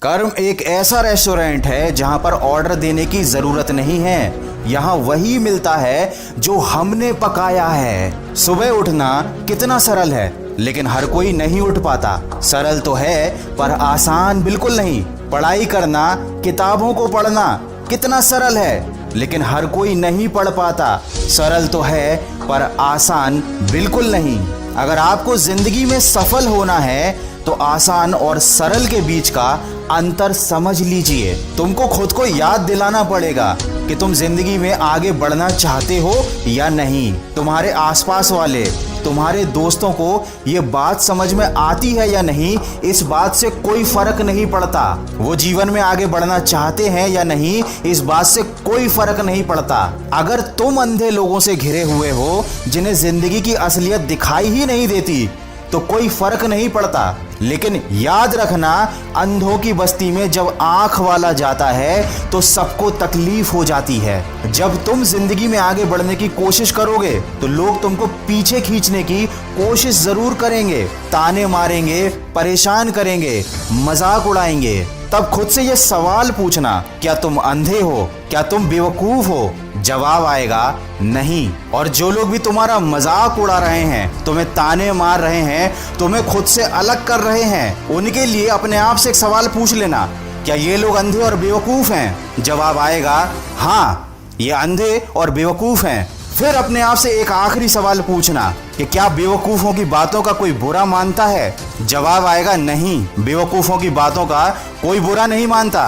कर्म एक ऐसा रेस्टोरेंट है जहां पर ऑर्डर देने की जरूरत नहीं है। यहाँ वही मिलता है जो हमने पकाया है। सुबह उठना कितना सरल है, लेकिन हर कोई नहीं उठ पाता। सरल तो है पर आसान बिल्कुल नहीं। पढ़ाई करना, किताबों को पढ़ना कितना सरल है, लेकिन हर कोई नहीं पढ़ पाता। सरल तो है पर आसान बिल्कुल नहीं। अगर आपको जिंदगी में सफल होना है तो आसान और सरल के बीच का अंतर समझ लीजिए। तुमको खुद को याद दिलाना पड़ेगा कि तुम जिंदगी में आगे बढ़ना चाहते हो या नहीं। तुम्हारे आसपास वाले, तुम्हारे दोस्तों को ये बात समझ में आती है या नहीं, इस बात से कोई फर्क नहीं पड़ता। वो जीवन में आगे बढ़ना चाहते हैं या नहीं, इस बात से कोई फर्क नहीं पड़ता। अगर तुम अंधे लोगों से घिरे हुए हो जिन्हें जिंदगी की असलियत दिखाई ही नहीं देती, तो कोई फर्क नहीं पड़ता। लेकिन याद रखना, अंधों की बस्ती में जब आंख वाला जाता है तो सबको तकलीफ हो जाती है। जब तुम जिंदगी में आगे बढ़ने की कोशिश करोगे तो लोग तुमको पीछे खींचने की कोशिश जरूर करेंगे, ताने मारेंगे, परेशान करेंगे, मजाक उड़ाएंगे। तब खुद से ये सवाल पूछना, क्या तुम अंधे हो? क्या तुम बेवकूफ हो? जवाब आएगा नहीं। और जो लोग भी तुम्हारा मजाक उड़ा रहे हैं, तुम्हें ताने मार रहे हैं, तुम्हें खुद से अलग कर रहे हैं, उनके लिए अपने आप से एक सवाल पूछ लेना, क्या ये लोग अंधे और बेवकूफ हैं? जवाब आएगा हाँ, ये अंधे और बेवकूफ हैं। फिर अपने आप से एक आखिरी सवाल पूछना कि क्या बेवकूफों की बातों का कोई बुरा मानता है? जवाब आएगा नहीं, बेवकूफों की बातों का कोई बुरा नहीं मानता।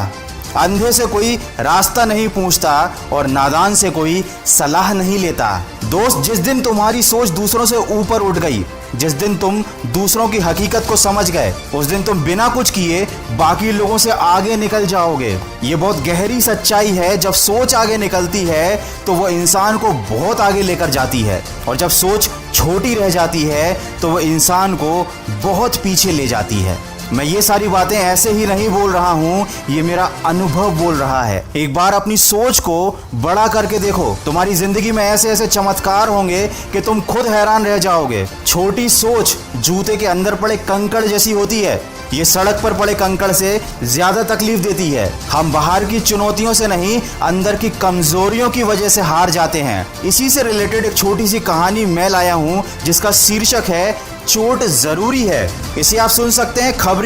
अंधे से कोई रास्ता नहीं पूछता और नादान से कोई सलाह नहीं लेता। दोस्त, जिस दिन तुम्हारी सोच दूसरों से ऊपर उठ गई, जिस दिन तुम दूसरों की हकीकत को समझ गए, उस दिन तुम बिना कुछ किए बाकी लोगों से आगे निकल जाओगे। ये बहुत गहरी सच्चाई है। जब सोच आगे निकलती है तो वो इंसान को बहुत आगे लेकर जाती है, और जब सोच छोटी रह जाती है तो वो इंसान को बहुत पीछे ले जाती है। मैं ये सारी बातें ऐसे ही नहीं बोल रहा हूँ, ये मेरा अनुभव बोल रहा है। एक बार अपनी सोच को बड़ा करके देखो, तुम्हारी जिंदगी में ऐसे ऐसे चमत्कार होंगे कि तुम खुद हैरान रह जाओगे। छोटी सोच जूते के अंदर पड़े कंकड़ जैसी होती है। ये सड़क पर पड़े कंकड़ से ज्यादा तकलीफ देती है। हम बाहर की चुनौतियों से नहीं, अंदर की कमजोरियों की वजह से हार जाते हैं। इसी से रिलेटेड एक छोटी सी कहानी मैं लाया हूँ जिसका शीर्षक है चोट जरूरी है। इसे आप सुन सकते हैं खबरी